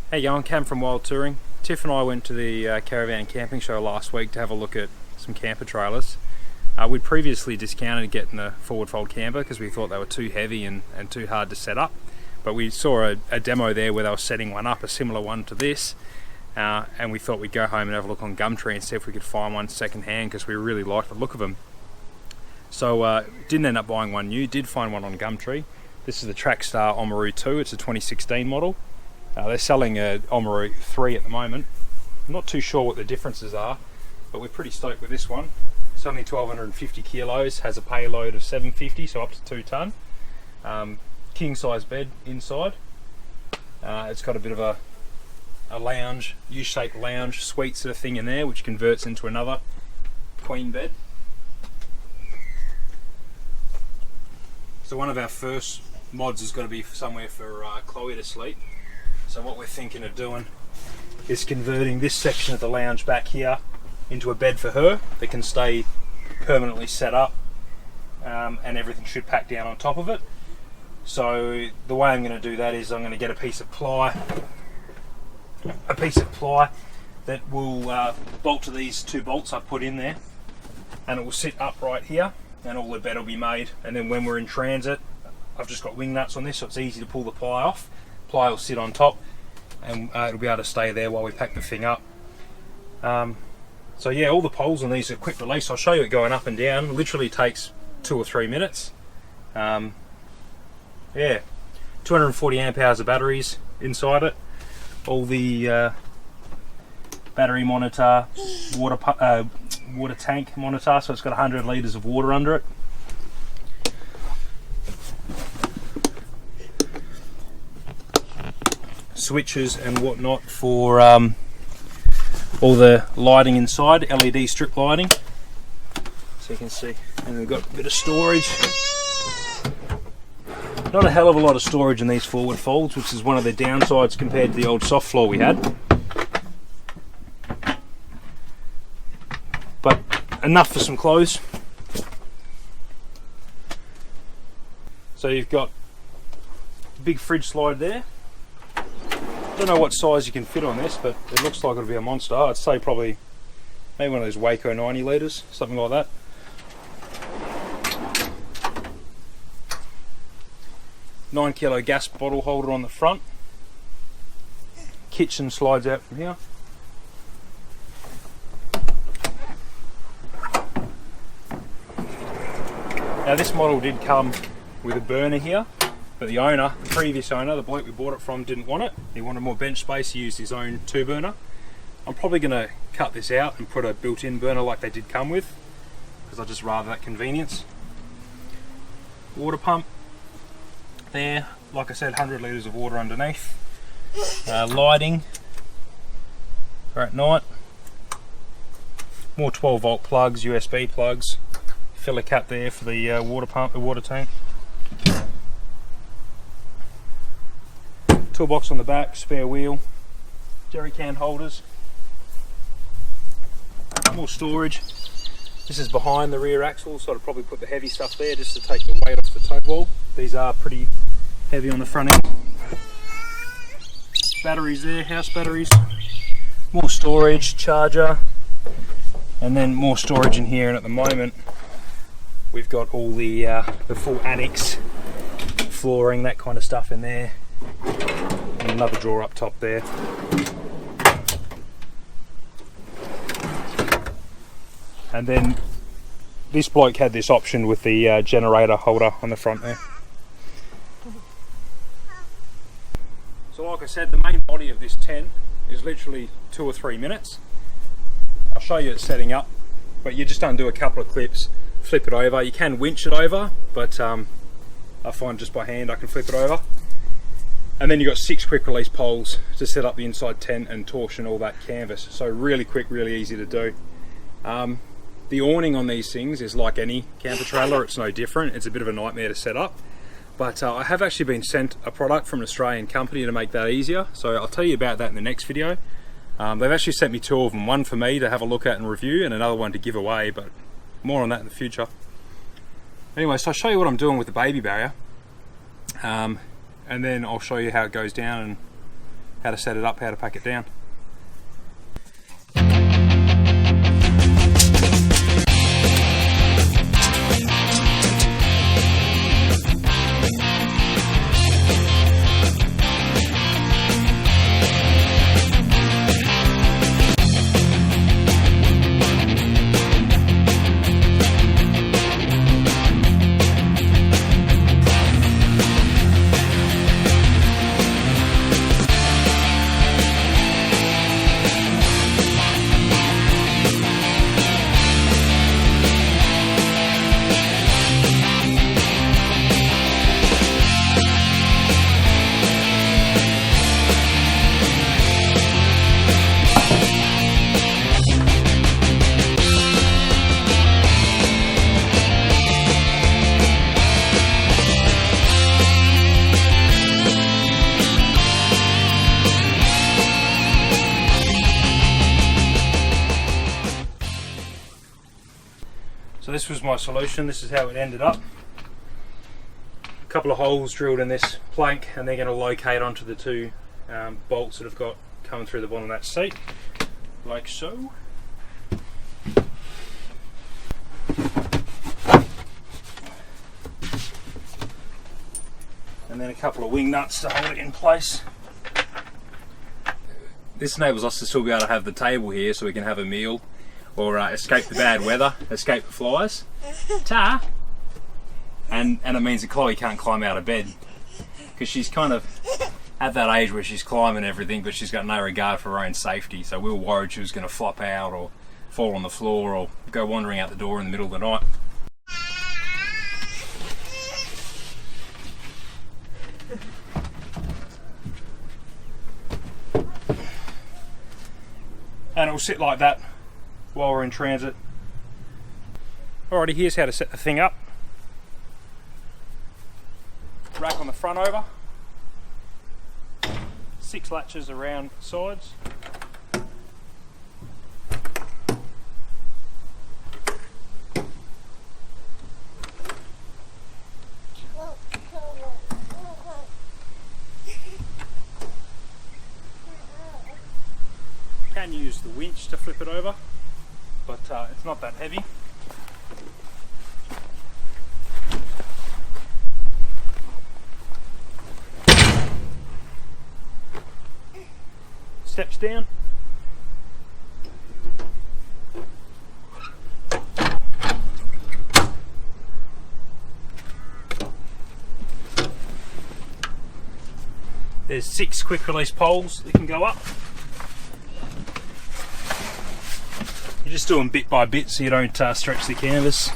Hey, I'm Cam from Wild Touring. Tiff and I went to the caravan camping show last week to have a look at some camper trailers. We'd previously discounted getting a forward fold camper because we thought they were too heavy and too hard to set up. But we saw a demo there where they were setting one up, a similar one to this. And we thought we'd go home and have a look on Gumtree and see if we could find one second hand because we really liked the look of them. So didn't end up buying one new, did find one on Gumtree. This is the Star Omaroo 2, it's a 2016 model. They're selling a Omaroo 3 at the moment. I'm not too sure what the differences are, but we're pretty stoked with this one. It's only 1250 kilos, has a payload of 750, so up to 2 tonne. King size bed inside. It's got a bit of a lounge, U-shaped lounge suite sort of thing in there, which converts into another queen bed. So one of our first mods is going to be somewhere for Chloe to sleep. So what we're thinking of doing is converting this section of the lounge back here into a bed for her that can stay permanently set up, and everything should pack down on top of it. So the way I'm going to do that is I'm going to get a piece of ply that will bolt to these 2 bolts I put in there, and it will sit upright here, and all the bed will be made. And then when we're in transit, I've just got wing nuts on this, so it's easy to pull the ply off. Ply will sit on top, and it'll be able to stay there while we pack the thing up. So yeah, all the poles on these are quick release. I'll show you it going up and down. It literally takes 2 or 3 minutes. Yeah, 240 amp hours of batteries inside it. All the battery monitor, water tank monitor, so it's got 100 litres of water under it. Switches and whatnot for all the lighting inside, LED strip lighting, so you can see. And we've got a bit of storage. Not a hell of a lot of storage in these forward folds, which is one of the downsides compared to the old soft floor we had. But enough for some clothes. So you've got a big fridge slide there. I don't know what size you can fit on this, but it looks like it'll be a monster. I'd say probably maybe one of those Waco 90 litres, something like that. $9 kilo gas bottle holder on the front. Kitchen slides out from here. Now this model did come with a burner here, but the previous owner, the bloke we bought it from, didn't want it. He wanted more bench space. He used his own 2-burner. I'm probably going to cut this out and put a built-in burner like they did come with, because I just rather that convenience. Water pump there, like I said, 100 litres of water underneath. Lighting for at night. More 12 volt plugs, USB plugs. Filler cap there for the water pump, the water tank. Toolbox on the back, spare wheel, jerry can holders, more storage. This is behind the rear axle, so I'd probably put the heavy stuff there just to take the weight off the tow wall. These are pretty heavy on the front end. Batteries there, house batteries, more storage, charger, and then more storage in here. And at the moment we've got all the full annex flooring, that kind of stuff in there. And another drawer up top there. And then this bloke had this option with the generator holder on the front there. So like I said, the main body of this tent is literally 2 or 3 minutes. I'll show you it setting up, but you just undo a couple of clips, flip it over. You can winch it over, but I find just by hand I can flip it over. And then you've got 6 quick release poles to set up the inside tent and torsion all that canvas. So really quick, really easy to do. The awning on these things is like any camper trailer, it's no different. It's a bit of a nightmare to set up. But I have actually been sent a product from an Australian company to make that easier. So I'll tell you about that in the next video. They've actually sent me 2 of them, one for me to have a look at and review, and another one to give away, but more on that in the future. Anyway, so I'll show you what I'm doing with the baby barrier. And then I'll show you how it goes down and how to set it up, how to pack it down. So this was my solution. This is how it ended up. A couple of holes drilled in this plank, and they're going to locate onto the two bolts that have got coming through the bottom of that seat, like so. And then a couple of wing nuts to hold it in place. This enables us to still be able to have the table here so we can have a meal, or escape the bad weather, escape the flies. Ta! And it means that Chloe can't climb out of bed, because she's kind of at that age where she's climbing everything, but she's got no regard for her own safety. So we were worried she was going to flop out or fall on the floor or go wandering out the door in the middle of the night. And it will sit like that while we're in transit. Alrighty, here's how to set the thing up. Rack on the front over. 6 latches around the sides. Can use the winch to flip it over, but it's not that heavy. Steps down. There's 6 quick release poles that can go up. You just do them bit by bit so you don't stretch the canvas.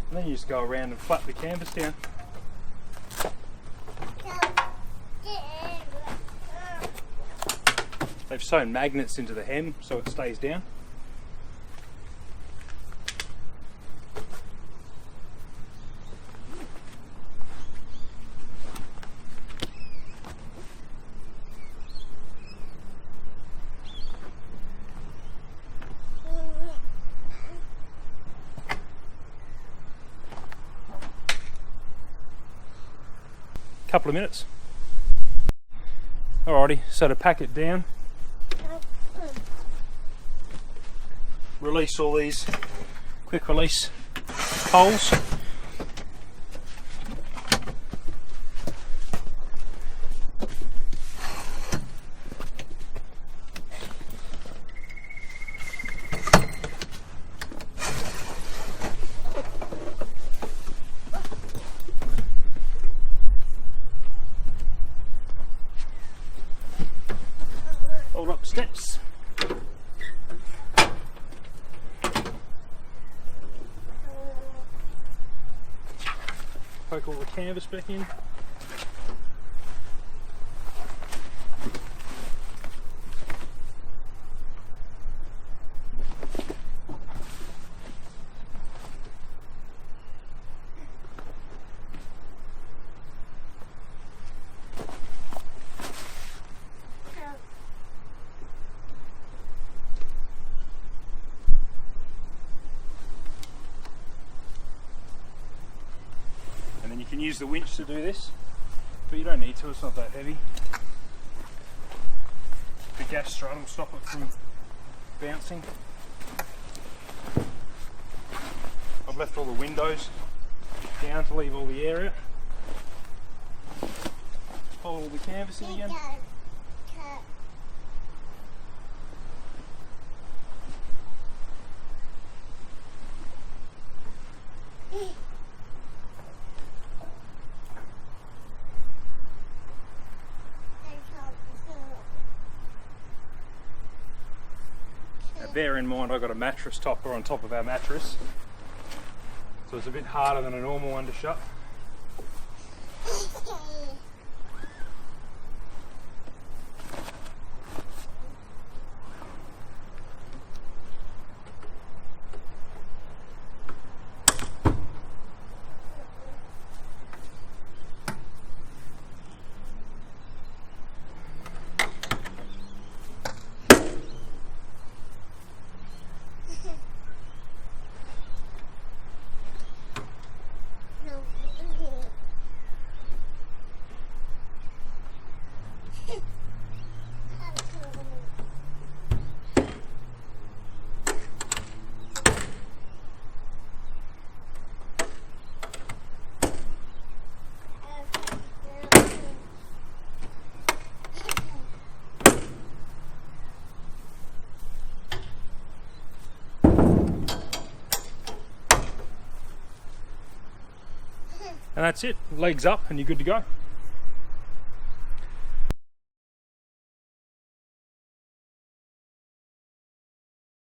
And then you just go around and flap the canvas down. They've sewn magnets into the hem so it stays down. Couple of minutes. Alrighty, so to pack it down, release all these quick release holes. Hold up steps. poke all the canvas back in. And then you can use the winch to do this, but you don't need to, it's not that heavy. The gas strut will stop it from bouncing. I've left all the windows down to leave all the air out. Hold all the canvas in again. Bear in mind I've got a mattress topper on top of our mattress, so it's a bit harder than a normal one to shut. And that's it, legs up and you're good to go.